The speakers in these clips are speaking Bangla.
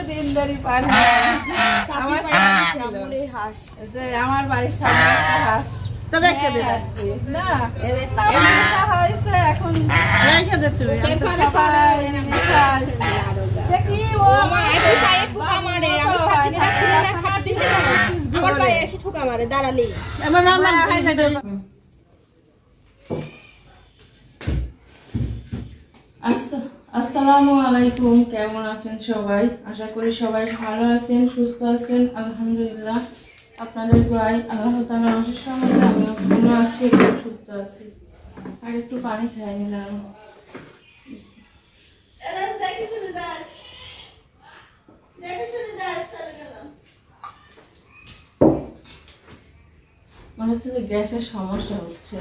বহুদিন ধরে পার আমার বাড়ির সামনে হাঁস না হয়েছে এখন দাঁড়ালি আসসালামু আলাইকুম। কেমন আছেন সবাই? আশা করি সবাই ভালো আছেন, সুস্থ আছেন। আলহামদুলিল্লাহ আপনাদের দোয়ায় আল্লাহ তাআলার অশেষ রহমতে আমিও ভালো আছি এবং সুস্থ আছি। আর একটু পানি খেয়ে নিলাম। মনে হচ্ছে যে গ্যাসের সমস্যা হচ্ছে।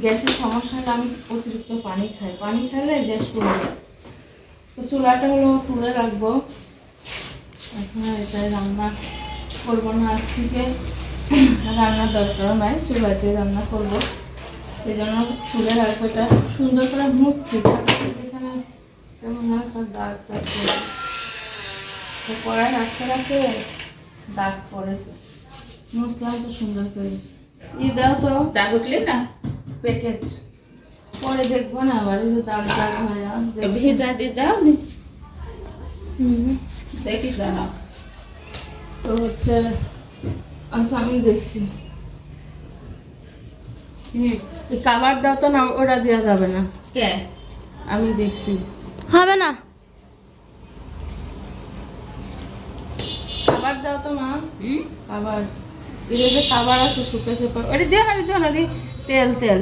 গ্যাসের সমস্যা হলে আমি অতিরিক্ত পানি খাই, পানি খাইলে গ্যাস করে যায়। তো চুলাটা হলো তুলে রাখবো, এখন এটাই রান্না করবো না। আজ থেকে রান্নার দরকার নাই, চুলাতে রান্না করবো, সেই জন্য তুলে রাখবো। এটা সুন্দর করে মুছছি, এখানে কেমন একটা দাগ কড়াই রাখতে রাখতে দাগ পড়েছে। মুছলাম তো সুন্দর করে। দাও তো দাগ উঠলে না প্যাকেট পরে দেখবো না, আবার দাগ দাগ হয় ভেজা দিয়ে দাও দেখি জানা তো হচ্ছে। আচ্ছা আমি দেখছি খাবার দাও তো না, ওটা দেওয়া যাবে না। আমি দেখছি হবে না, খাবার দাও তো মা। খাবার যে খাবার আছে শুকেছে ওটা দেও না, দেও না তেল তেল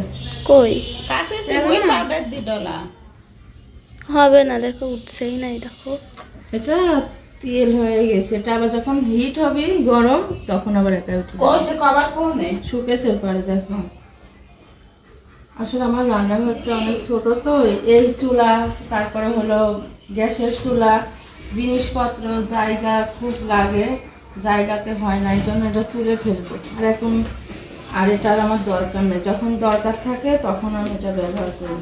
কই কাছে পাউডার দি ডলা হবে না। দেখো উঠছেই নাই, দেখো এটা তেল হয়ে গেছে। এটা আবার যখন হিট হবে গরম তখন আবার এটা উঠবে। কইছে কভার কোনে শুকেছে পরে দেখো। আসলে আমার রান্নাঘরটা অনেক ছোট তো, এই চুলা তারপরে হলো গ্যাসের চুলা, জিনিসপত্র জায়গা খুব লাগে, জায়গাতে হয় না, এই জন্য এটা তুলে ফেলবো। আর এখন আর এটার আমার দরকার নেই, যখন দরকার থাকে তখন আমি এটা ব্যবহার করি।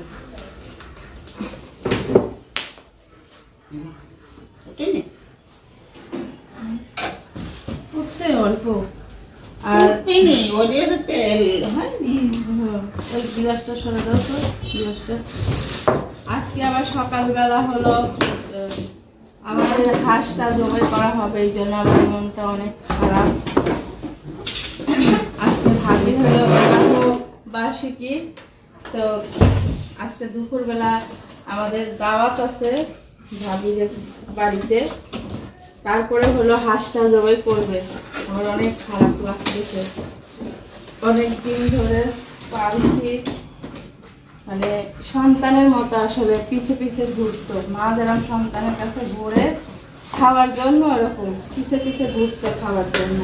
অল্প আর ওই গ্লাসটা সরে দাও তো, গ্লাসটা। আজকে আবার সকালবেলা হলো আমাদের হাঁসটা জবাই করা হবে, এই জন্য আমার মনটা অনেক খারাপ। আজকে ভাবি হলো বার্ষিকী, তো আজকে দুপুরবেলা আমাদের দাওয়াত আছে ভাবির বাড়িতে, তারপরে হলো হাঁসটা জবাই করবে। আমার অনেক খারাপ লাগতেছে, অনেক দিন ধরে পালছি, মানে সন্তানের মতো আসলে পিছে পিছে ঘুরতো। মা যেরকম সন্তানের কাছে ঘুরে খাওয়ার জন্য, এরকম পিছে পিছে ঘুরতো খাওয়ার জন্য।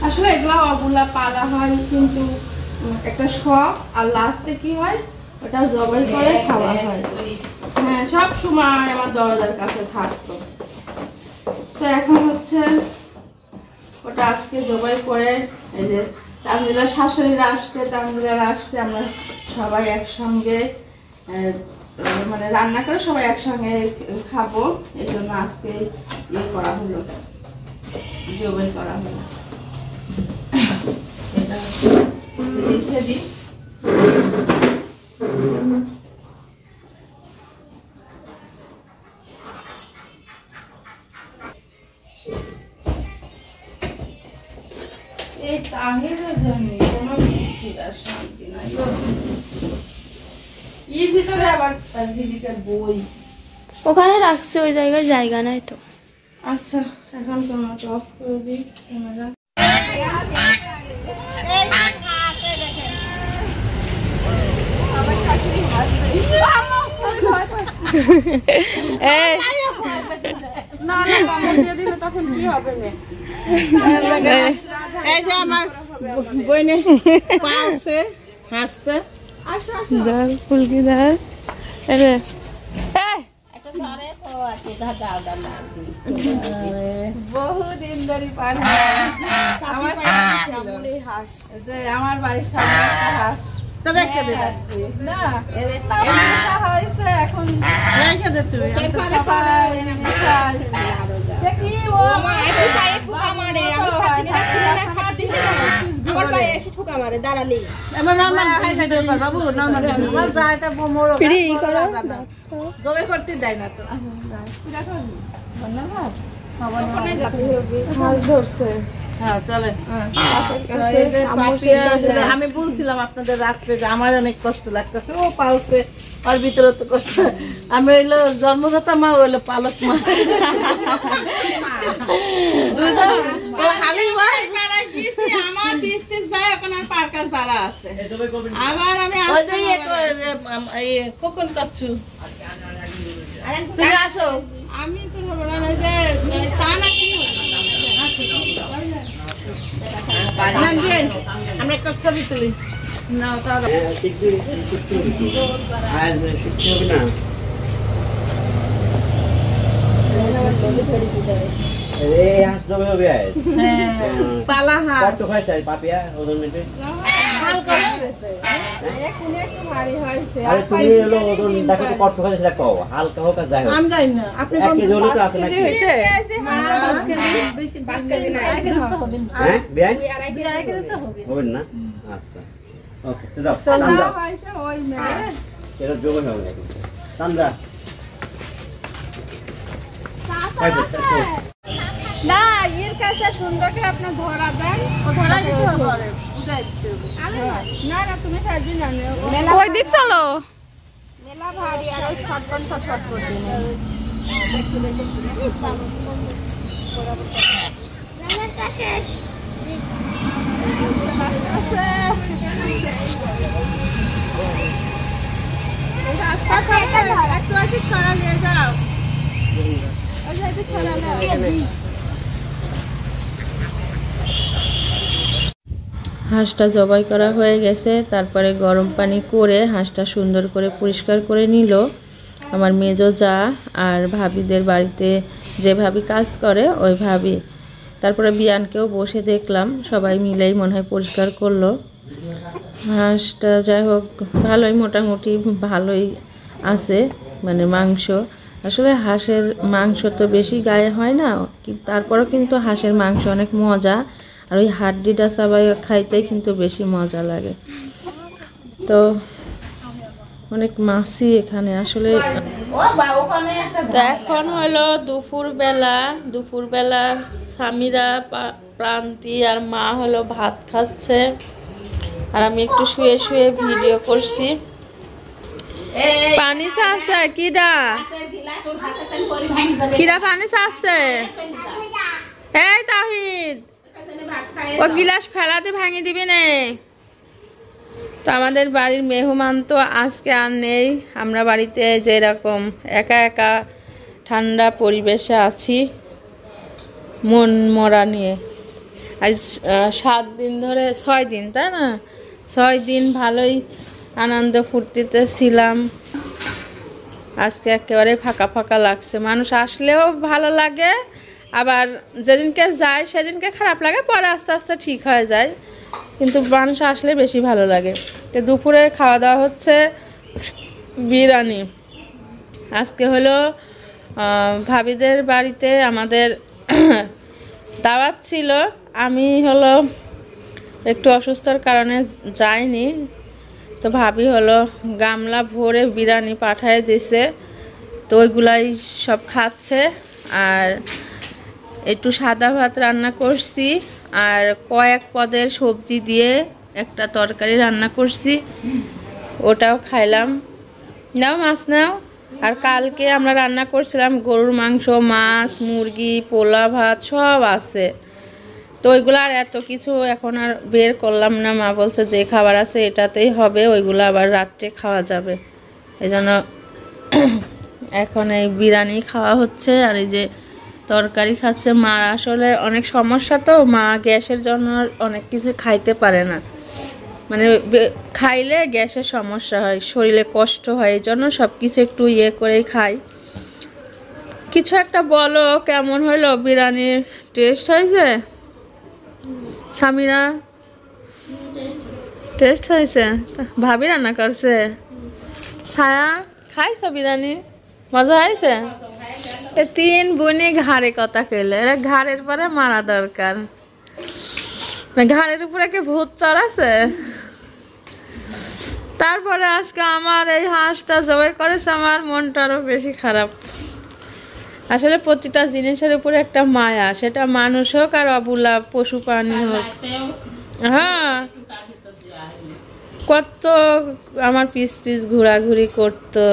আসলে এগুলা অগুলা পালা হয়, কিন্তু একটা শখ। আর লাস্টে কি হয়, ওটা জবাই করে খাওয়া হয়। হ্যাঁ, সব সময় আমার দরজার কাছে থাকতো। তো এখন হচ্ছে ওটা আজকে জবাই করে, এই যে তানজিলার শাশুড়িরা আসছে, তানজিলারা আসছে, আমরা সবাই একসঙ্গে মানে রান্না করে সবাই একসঙ্গে খাবো, এই জন্য আজকে ইয়ে করা হলো, জবাই করা হলো। এটা রেখে দিই। এই তাহিরের জন্য কোনো শান্তি নাই। এর ভিতরে আবার তার দিদিকার বই ওখানে রাখছে, ওই জায়গায় জায়গা নাই তো। আচ্ছা এখন ক্যামেরাটা অফ করে দিই। ক্যামেরা তখন কি হবে না। এই যে আমার বইনে পালছে হাঁসটা, ফুলকি দার বহুদিন ধরে পার আমার বাড়ির সামনে হাঁস না হয়েছে এখন ঠুকা মারে দাঁড়ালি এমন নরমাল ভিডিও কর বাবু, নরমাল আমার যা এটা মোরো ফ্রি করো জবে করতে দেয় না তো। ধন্যবাদ। মাছ ধরছে। হ্যাঁ চলে। আমি বলছিলাম আপনাদের রাত্রে যে আমার অনেক কষ্ট লাগতেছে, ও পালছে ওর ভিতরে তো কষ্ট। আমি হইলো জন্মদাতা মা, হইলো পালক মা। আমার টিস্টিস যায় ওখানে পার্কাস দাঁড়া আছে। আবার আমি কোকন কাচ্ছু তুমি আসো। আমি তো যে তা না আমরা একটা ছবি তুলি না তাহলে পালা হাত পাপিয়া ওজন মিনিটে হালকা এখন একটু ভারী হয়েছে। আরে তুমি হলো ওজন দেখো তো কত খাইছে সেটা কও, হালকা হোক আর যাই হোক। আমি জানি না আপনি এক কেজি হলে তো আছে নাকি? হয়েছে হ্যাঁ বিয়াই হবে হবে না? আচ্ছা ওকে তো যাও তান্দা হয়েছে ওই মেয়ে এটা জমে হবে নাকি তান্দা না এর কাছে সুন্দর করে আপনি ধরা দেন, ধরা দিতে হবে বুঝাই দিতে হবে। না না তুমি সাজি না ওই দিক চলো মেলা ভারী আর ওই ছটপট ছটপট করতে রান্নাটা শেষ একটু একটু ছড়া নিয়ে যাও। হাঁসটা জবাই করা হয়ে গেছে, তারপরে গরম পানি করে হাঁসটা সুন্দর করে পরিষ্কার করে নিল আমার মেজো যা আর ভাবিদের বাড়িতে যে ভাবি কাজ করে ওই ভাবি। তারপরে বিয়ানকেও বসে দেখলাম, সবাই মিলেই মনে হয় পরিষ্কার করলো। হাঁসটা যাই হোক ভালোই মোটামুটি ভালোই আছে, মানে মাংস আসলে হাঁসের মাংস তো বেশি গায়ে হয় না, তারপরেও কিন্তু হাঁসের মাংস অনেক মজা, আর ওই হাড্ডিটা সবাই খাইতে কিন্তু বেশি মজা লাগে। তো অনেক মাছই এখানে আসলে। তো এখন হলো দুপুরবেলা সামিরা প্রান্তি আর মা হলো ভাত খাচ্ছে, আর আমি একটু শুয়ে শুয়ে ভিডিও করছি। পানি চাচ্ছে কিডা কিরা পানি চাচ্ছে? এই তাহিদ ও গিলাস ফেলাতে ভাঙি দিবি নে। তো আমাদের বাড়ির মেহমান তো আজকে আর নেই, আমরা বাড়িতে যেরকম একা একা ঠান্ডা পরিবেশে আছি মন মরা নিয়ে। আজ 7 দিন ধরে 6 দিন তাই না, 6 দিন ভালোই আনন্দ ফুর্তিতে ছিলাম। আজকে একেবারে ফাঁকা ফাঁকা লাগছে, মানুষ আসলেও ভালো লাগে, আবার যেদিনকে যায় সেদিনকে খারাপ লাগে, পরে আস্তে আস্তে ঠিক হয়ে যায়, কিন্তু মানুষ আসলে বেশি ভালো লাগে। তো দুপুরে খাওয়া দাওয়া হচ্ছে বিরিয়ানি। আজকে হলো ভাবিদের বাড়িতে আমাদের দাওয়াত ছিল, আমি হলো একটু অসুস্থর কারণে যাইনি। তো ভাবি হলো গামলা ভরে বিরিয়ানি পাঠিয়ে দিছে, তো ওইগুলাই সব খাচ্ছে। আর একটু সাদা ভাত রান্না করছি, আর কয়েক পদের সবজি দিয়ে একটা তরকারি রান্না করছি, ওটাও খাইলাম। নাও মাছ নাও। আর কালকে আমরা রান্না করছিলাম গরুর মাংস, মাছ, মুরগি, পোলা ভাত সব আছে, তো ওইগুলো আর এত কিছু এখন আর বের করলাম না। মা বলছে যে খাবার আছে এটাতেই হবে, ওইগুলো আবার রাত্রে খাওয়া যাবে, এই জন্য এখন এই বিরিয়ানি খাওয়া হচ্ছে। আর এই যে তরকারি খাচ্ছে মা, আসলে অনেক সমস্যা, তো মা গ্যাসের জন্য অনেক কিছু খাইতে পারে না, মানে খাইলে গ্যাসের সমস্যা হয়, শরীরে কষ্ট হয়, এই জন্য সব কিছু একটু ইয়ে করেই খাই। কিছু একটা বলো, কেমন হলো বিরিয়ানির টেস্ট হয়েছে? সামিরা টেস্ট হয়েছে? ভাবি রান্না করছে? ছায়া খাইছ বিরিয়ানি? মজা হয়েছে? 3 বোনে ঘাড়ে কথা খেলে, ঘাড়ের পরে মারা দরকার। না ঘাড়ের উপরে কি ভূত চড়াছে? তারপরে আজকে আমার এই হাঁসটা জবাই করেছে, আমার মনটা আরো বেশি খারাপ। আসলে প্রতিটা জিনিসের উপরে একটা মায়া, সেটা মানুষ হোক আর অবুলা পশু প্রাণী হোক। হ্যাঁ, কত আমার পিস পিস ঘোরাঘুরি করতো।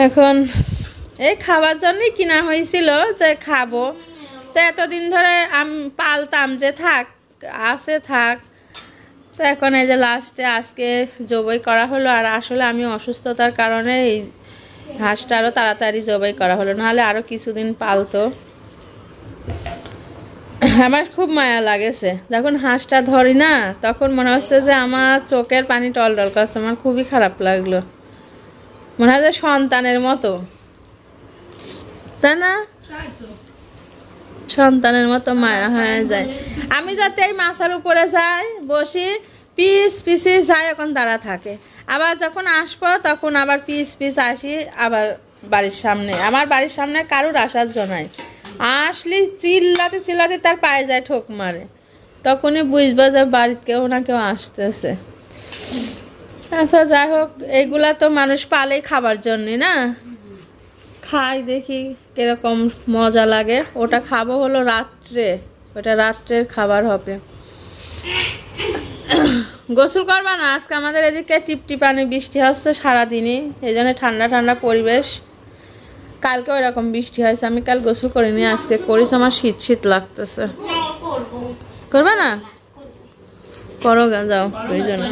এখন এই খাবার জন্যই কিনা হয়েছিল যে খাবো, তো এতদিন ধরে আমি পালতাম যে থাক আছে থাক, তো এখন এই যে লাস্টে আজকে জবাই করা হলো। আর আসলে আমি অসুস্থতার কারণে এই হাঁসটা আরো তাড়াতাড়ি জবাই করা হলো, নাহলে আরো কিছুদিন পালতো। আমার খুব মায়া লাগেছে, যখন হাঁসটা ধরি না তখন মনে হচ্ছে যে আমার চোখের পানি টলটল করছে, আমার খুবই খারাপ লাগলো। মনে হয় যে সন্তানের মতো, তাই না? সন্তানের মতো মায়া হয়ে যায়। আমি যাতে এই মাছের উপরে যাই বসি, পিস পিসে যাই, এখন তারা থাকে। আবার যখন আসবো তখন আবার পিস পিস আসি আবার বাড়ির সামনে। আমার বাড়ির সামনে কারুর আসার জন্য নাই, আসলে চিল্লাতে চিল্লাতে তার পায়ে যায় ঠোক মারে, তখনই বুঝবো যে বাড়িতে কেউ না কেউ আসতেছে। আচ্ছা যাই হোক, এগুলা তো মানুষ পালেই খাবার জন্যে না, খাই দেখি কিরকম মজা লাগে। ওটা খাবো হলো রাত্রে, ওটা রাত্রের খাবার হবে। গোসল করবা না? আজকে আমাদের এদিকে টিপটি পানি বৃষ্টি হচ্ছে সারাদিনই, এই জন্য ঠান্ডা ঠান্ডা পরিবেশ। কালকে ওইরকম বৃষ্টি হয়েছে, আমি কাল গোসল করিনি, আজকে করিস। আমার শীত শীত লাগতেছে। করবা না? করো, যাও, ওই জন্য।